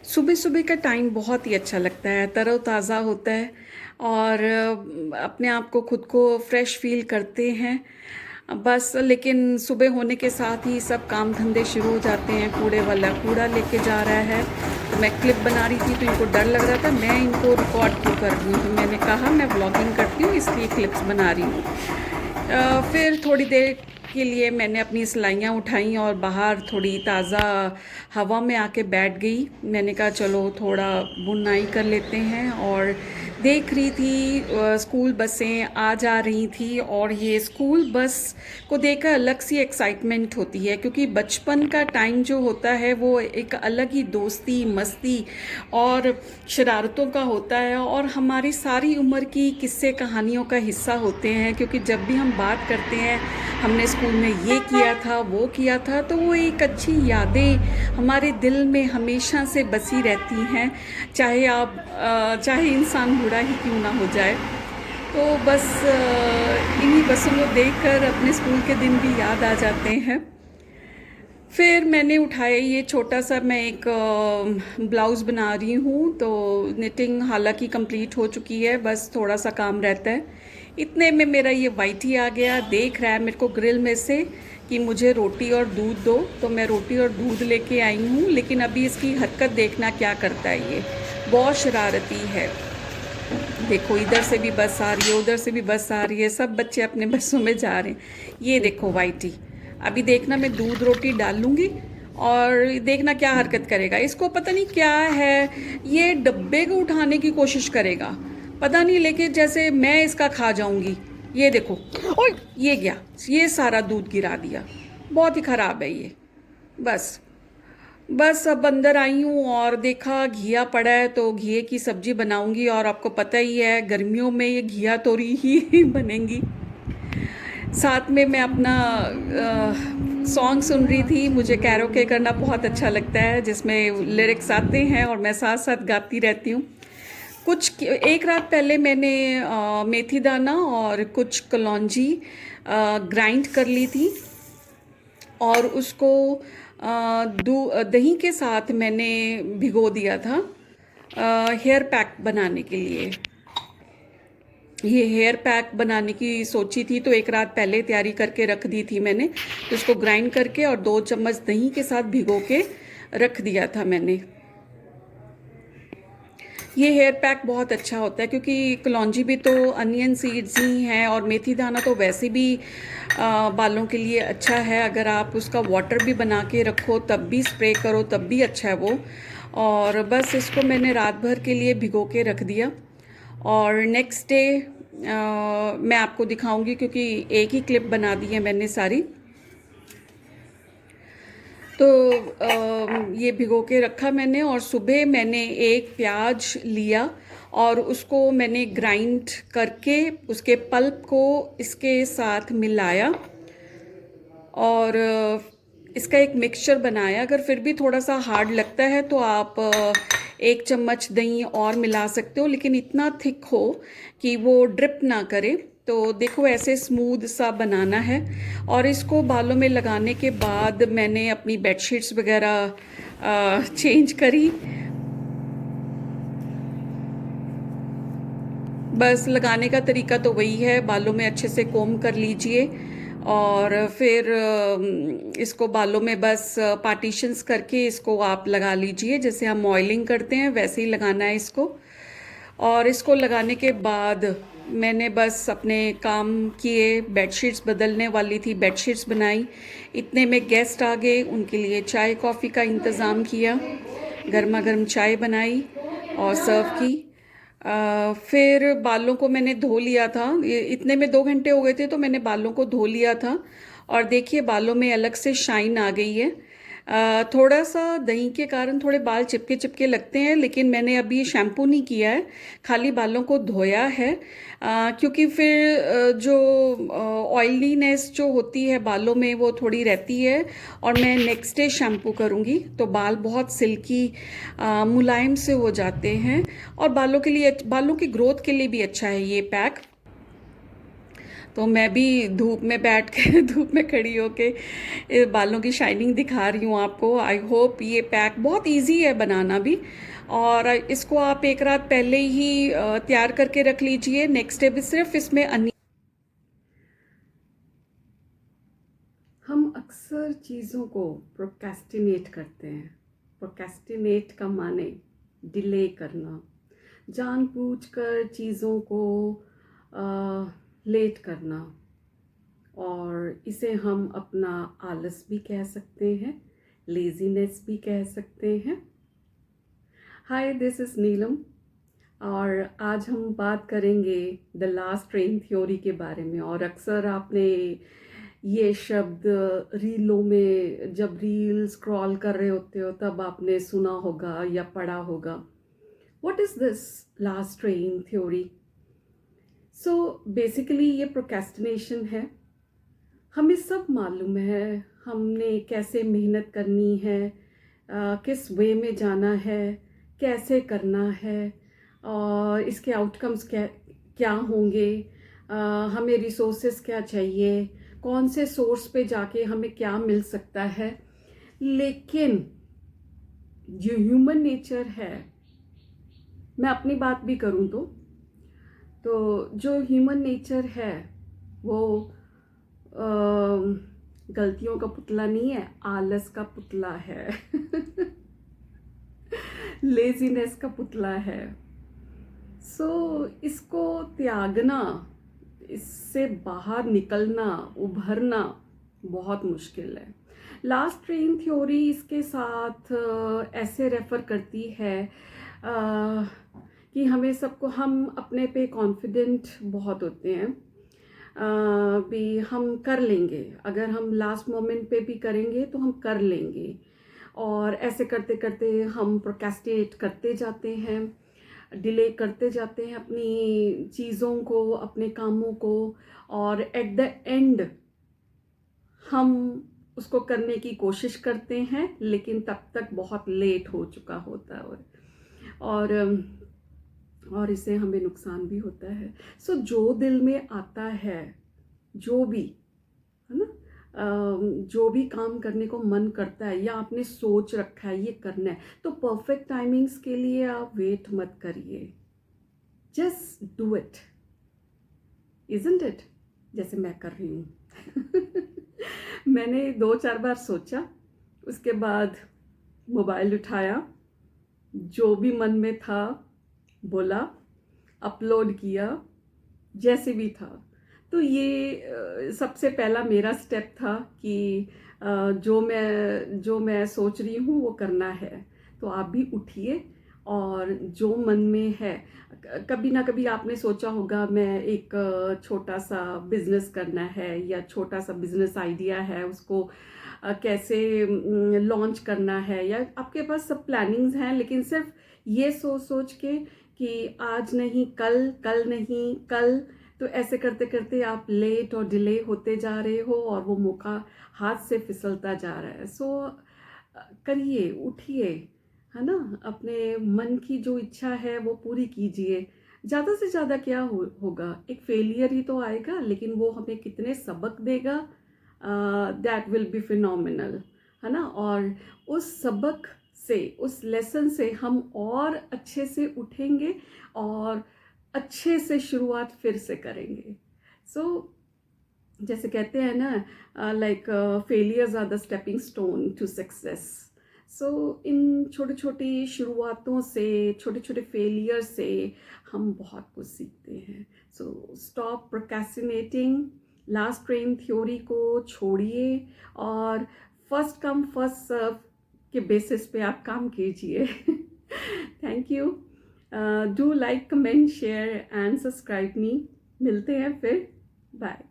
सुबह सुबह का टाइम बहुत ही अच्छा लगता है, तरोताज़ा होता है और अपने आप को खुद को फ्रेश फील करते हैं। बस लेकिन सुबह होने के साथ ही सब काम धंधे शुरू हो जाते हैं। कूड़े वाला कूड़ा लेके जा रहा है, तो मैं क्लिप बना रही थी तो इनको डर लग रहा था मैं इनको रिकॉर्ड क्यों कर रही हूँ, तो मैंने कहा मैं व्लॉगिंग करती हूँ इसलिए क्लिप्स बना रही हूँ। फिर थोड़ी देर के लिए मैंने अपनी सिलाइयाँ उठाई और बाहर थोड़ी ताज़ा हवा में आके बैठ गई। मैंने कहा चलो थोड़ा बुनाई कर लेते हैं, और देख रही थी स्कूल बसें आ जा रही थी, और ये स्कूल बस को देखकर अलग सी एक्साइटमेंट होती है, क्योंकि बचपन का टाइम जो होता है वो एक अलग ही दोस्ती मस्ती और शरारतों का होता है, और हमारी सारी उम्र की किस्से कहानियों का हिस्सा होते हैं। क्योंकि जब भी हम बात करते हैं हमने स्कूल में ये किया था वो किया था, तो वो एक अच्छी यादें हमारे दिल में हमेशा से बसी रहती हैं, चाहे इंसान बूढ़ा ही क्यों ना हो जाए। तो बस इन्हीं बसों को देखकर अपने स्कूल के दिन भी याद आ जाते हैं। फिर मैंने उठाया ये छोटा सा, मैं एक ब्लाउज़ बना रही हूँ, तो निटिंग हालांकि कंप्लीट हो चुकी है, बस थोड़ा सा काम रहता है। इतने में मेरा ये वाइटी आ गया, देख रहा है मेरे को ग्रिल में से कि मुझे रोटी और दूध दो, तो मैं रोटी और दूध लेके आई हूँ। लेकिन अभी इसकी हरकत देखना क्या करता है, ये बहुत शरारती है। देखो इधर से भी बस आ रही है, उधर से भी बस आ रही है, सब बच्चे अपने बसों में जा रहे हैं। ये देखो वाइटी, अभी देखना मैं दूध रोटी डाल लूँगी और देखना क्या हरकत करेगा। इसको पता नहीं क्या है, ये डब्बे को उठाने की कोशिश करेगा, पता नहीं, लेकिन जैसे मैं इसका खा जाऊंगी। ये देखो, ओए ये गया, ये सारा दूध गिरा दिया। बहुत ही खराब है ये। बस बस अब अंदर आई हूँ और देखा घिया पड़ा है, तो घिये की सब्जी बनाऊंगी, और आपको पता ही है गर्मियों में ये घिया तोरी ही बनेंगी। साथ में मैं अपना सॉन्ग सुन रही थी। मुझे कैरोके करना बहुत अच्छा लगता है, जिसमें लिरिक्स आते हैं और मैं साथ साथ गाती रहती हूँ। एक रात पहले मैंने मेथी दाना और कुछ कलौंजी ग्राइंड कर ली थी, और उसको दही के साथ मैंने भिगो दिया था हेयर पैक बनाने के लिए। ये हेयर पैक बनाने की सोची थी, तो एक रात पहले तैयारी करके रख दी थी मैंने। तो इसको ग्राइंड करके और 2 चम्मच दही के साथ भिगो के रख दिया था मैंने। ये हेयर पैक बहुत अच्छा होता है, क्योंकि कलौंजी भी तो अनियन सीड्स ही हैं, और मेथी दाना तो वैसे भी बालों के लिए अच्छा है। अगर आप उसका वाटर भी बना के रखो तब भी स्प्रे करो तब भी अच्छा है वो। और बस इसको मैंने रात भर के लिए भिगो के रख दिया, और नेक्स्ट डे मैं आपको दिखाऊंगी, क्योंकि एक ही क्लिप बना दी है मैंने सारी। तो ये भिगो के रखा मैंने, और सुबह मैंने एक प्याज लिया और उसको मैंने ग्राइंड करके उसके पल्प को इसके साथ मिलाया, और इसका एक मिक्सचर बनाया। अगर फिर भी थोड़ा सा हार्ड लगता है तो आप 1 चम्मच दही और मिला सकते हो, लेकिन इतना थिक हो कि वो ड्रिप ना करे। तो देखो ऐसे स्मूथ सा बनाना है, और इसको बालों में लगाने के बाद मैंने अपनी बेडशीट्स वगैरह चेंज करी। बस लगाने का तरीका तो वही है, बालों में अच्छे से कोम कर लीजिए, और फिर इसको बालों में बस पार्टीशंस करके इसको आप लगा लीजिए, जैसे हम ऑयलिंग करते हैं वैसे ही लगाना है इसको। और इसको लगाने के बाद मैंने बस अपने काम किए, बेडशीट्स बदलने वाली थी, बेडशीट्स बनाई। इतने में गेस्ट आ गए, उनके लिए चाय कॉफ़ी का इंतज़ाम किया, गर्मा गर्म चाय बनाई और सर्व की। फिर बालों को मैंने धो लिया था, ये इतने में 2 घंटे हो गए थे, तो मैंने बालों को धो लिया था, और देखिए बालों में अलग से शाइन आ गई है। थोड़ा सा दही के कारण थोड़े बाल चिपके चिपके लगते हैं, लेकिन मैंने अभी शैम्पू नहीं किया है, खाली बालों को धोया है। क्योंकि फिर जो ऑयलीनेस जो होती है बालों में वो थोड़ी रहती है, और मैं नेक्स्ट डे शैम्पू करूँगी तो बाल बहुत सिल्की मुलायम से हो जाते हैं, और बालों के लिए, बालों की ग्रोथ के लिए भी अच्छा है ये पैक। तो मैं भी धूप में बैठ के धूप में खड़ी होके बालों की शाइनिंग दिखा रही हूँ आपको। आई होप ये पैक बहुत इजी है बनाना भी, और इसको आप एक रात पहले ही तैयार करके रख लीजिए। नेक्स्ट डे भी सिर्फ इसमें हम अक्सर चीज़ों को प्रोक्रेस्टिनेट करते हैं। प्रोक्रेस्टिनेट का माने डिले करना, जानबूझकर चीज़ों को लेट करना, और इसे हम अपना आलस भी कह सकते हैं, लेजीनेस भी कह सकते हैं। हाय, दिस इज़ नीलम, और आज हम बात करेंगे द लास्ट ट्रेन थ्योरी के बारे में। और अक्सर आपने ये शब्द रीलों में, जब रील स्क्रॉल कर रहे होते हो तब आपने सुना होगा या पढ़ा होगा। What is this last train theory? So basically ये प्रोक्रेस्टिनेशन है। हमें सब मालूम है हमने कैसे मेहनत करनी है, किस वे में जाना है, कैसे करना है, और इसके आउटकम्स क्या क्या होंगे, हमें रिसोर्सेस क्या चाहिए, कौन से सोर्स पे जाके हमें क्या मिल सकता है। लेकिन जो ह्यूमन नेचर है, मैं अपनी बात भी करूँ तो जो ह्यूमन नेचर है वो गलतियों का पुतला नहीं है, आलस का पुतला है लेजीनेस का पुतला है। सो इसको त्यागना, इससे बाहर निकलना, उभरना बहुत मुश्किल है। लास्ट ट्रेन थ्योरी इसके साथ ऐसे रेफर करती है कि हमें सबको, हम अपने पे कॉन्फिडेंट बहुत होते हैं, भी हम कर लेंगे, अगर हम लास्ट मोमेंट पे भी करेंगे तो हम कर लेंगे, और ऐसे करते करते हम प्रोक्रेस्टिनेट करते जाते हैं, डिले करते जाते हैं अपनी चीज़ों को, अपने कामों को, और एट द एंड हम उसको करने की कोशिश करते हैं लेकिन तब तक बहुत लेट हो चुका होता है, और इससे हमें नुकसान भी होता है। सो जो दिल में आता है, जो भी है ना, जो भी काम करने को मन करता है या आपने सोच रखा है ये करना है, तो परफेक्ट टाइमिंग्स के लिए आप वेट मत करिए, just do it, isn't it, जैसे मैं कर रही हूँ मैंने 2-4 बार सोचा, उसके बाद मोबाइल उठाया, जो भी मन में था बोला, अपलोड किया, जैसे भी था। तो ये सबसे पहला मेरा स्टेप था कि जो मैं सोच रही हूँ वो करना है। तो आप भी उठिए और जो मन में है, कभी ना कभी आपने सोचा होगा मैं एक छोटा सा बिजनेस करना है, या छोटा सा बिजनेस आइडिया है, उसको कैसे लॉन्च करना है, या आपके पास सब प्लानिंग्स हैं, लेकिन सिर्फ ये सोच के कि आज नहीं कल, कल नहीं कल, तो ऐसे करते करते आप लेट और डिले होते जा रहे हो और वो मौका हाथ से फिसलता जा रहा है। सो करिए, उठिए, है ना, अपने मन की जो इच्छा है वो पूरी कीजिए। ज़्यादा से ज़्यादा क्या होगा, एक फेलियर ही तो आएगा, लेकिन वो हमें कितने सबक देगा, दैट विल बी फिनोमिनल, है ना। और उस सबक से, उस लेसन से हम और अच्छे से उठेंगे और अच्छे से शुरुआत फिर से करेंगे। सो जैसे कहते हैं ना, like failures are the stepping stone to success. So इन छोटी छोटी शुरुआतों से, छोटे छोटे फेलियर से हम बहुत कुछ सीखते हैं। So stop procrastinating, last train theory को छोड़िए और फर्स्ट कम फर्स्ट सर्व के बेसिस पे आप काम कीजिए thank you. Do like, comment, share and subscribe मी। मिलते हैं फिर, बाय।